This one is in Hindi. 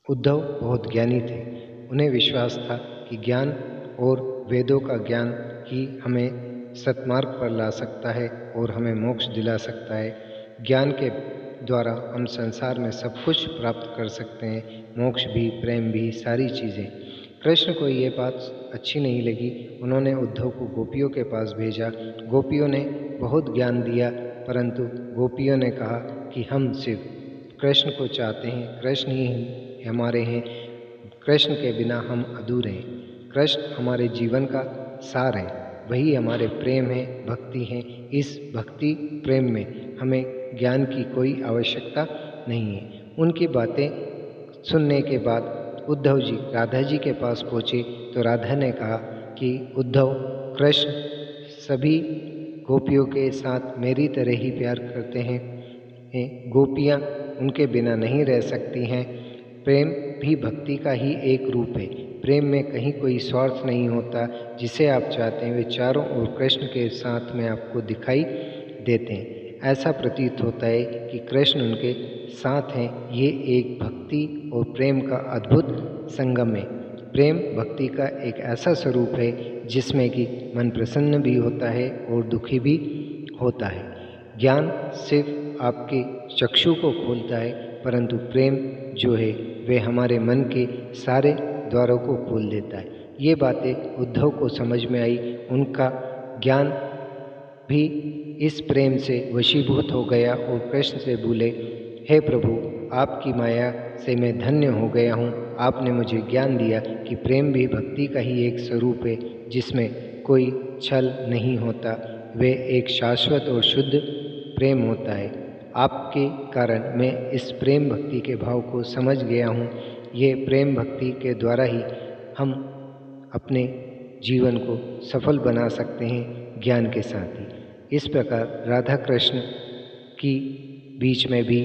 उद्धव बहुत ज्ञानी थे। उन्हें विश्वास था कि ज्ञान और वेदों का ज्ञान ही हमें सत्मार्ग पर ला सकता है और हमें मोक्ष दिला सकता है। ज्ञान के द्वारा हम संसार में सब कुछ प्राप्त कर सकते हैं, मोक्ष भी, प्रेम भी, सारी चीज़ें। कृष्ण को ये बात अच्छी नहीं लगी। उन्होंने उद्धव को गोपियों के पास भेजा। गोपियों ने बहुत ज्ञान दिया, परंतु गोपियों ने कहा कि हम सिर्फ कृष्ण को चाहते हैं, कृष्ण ही हमारे हैं, कृष्ण के बिना हम अधूरे हैं। कृष्ण हमारे जीवन का सार है, वही हमारे प्रेम है, भक्ति है। इस भक्ति प्रेम में हमें ज्ञान की कोई आवश्यकता नहीं है। उनकी बातें सुनने के बाद उद्धव जी राधा जी के पास पहुँचे तो राधा ने कहा कि उद्धव, कृष्ण सभी गोपियों के साथ मेरी तरह ही प्यार करते हैं। गोपियाँ उनके बिना नहीं रह सकती हैं। प्रेम भी भक्ति का ही एक रूप है। प्रेम में कहीं कोई स्वार्थ नहीं होता। जिसे आप चाहते हैं वे चारों ओर कृष्ण के साथ में आपको दिखाई देते हैं। ऐसा प्रतीत होता है कि कृष्ण उनके साथ हैं। ये एक भक्ति और प्रेम का अद्भुत संगम है। प्रेम भक्ति का एक ऐसा स्वरूप है जिसमें कि मन प्रसन्न भी होता है और दुखी भी होता है। ज्ञान सिर्फ आपके चक्षु को खोलता है, परंतु प्रेम जो है वे हमारे मन के सारे द्वारों को खोल देता है। ये बातें उद्धव को समझ में आई। उनका ज्ञान भी इस प्रेम से वशीभूत हो गया और कृष्ण से बोले, हे प्रभु, आपकी माया से मैं धन्य हो गया हूँ। आपने मुझे ज्ञान दिया कि प्रेम भी भक्ति का ही एक स्वरूप है जिसमें कोई छल नहीं होता। वे एक शाश्वत और शुद्ध प्रेम होता है। आपके कारण मैं इस प्रेम भक्ति के भाव को समझ गया हूँ। ये प्रेम भक्ति के द्वारा ही हम अपने जीवन को सफल बना सकते हैं, ज्ञान के साथ ही। इस प्रकार राधा कृष्ण की बीच में भी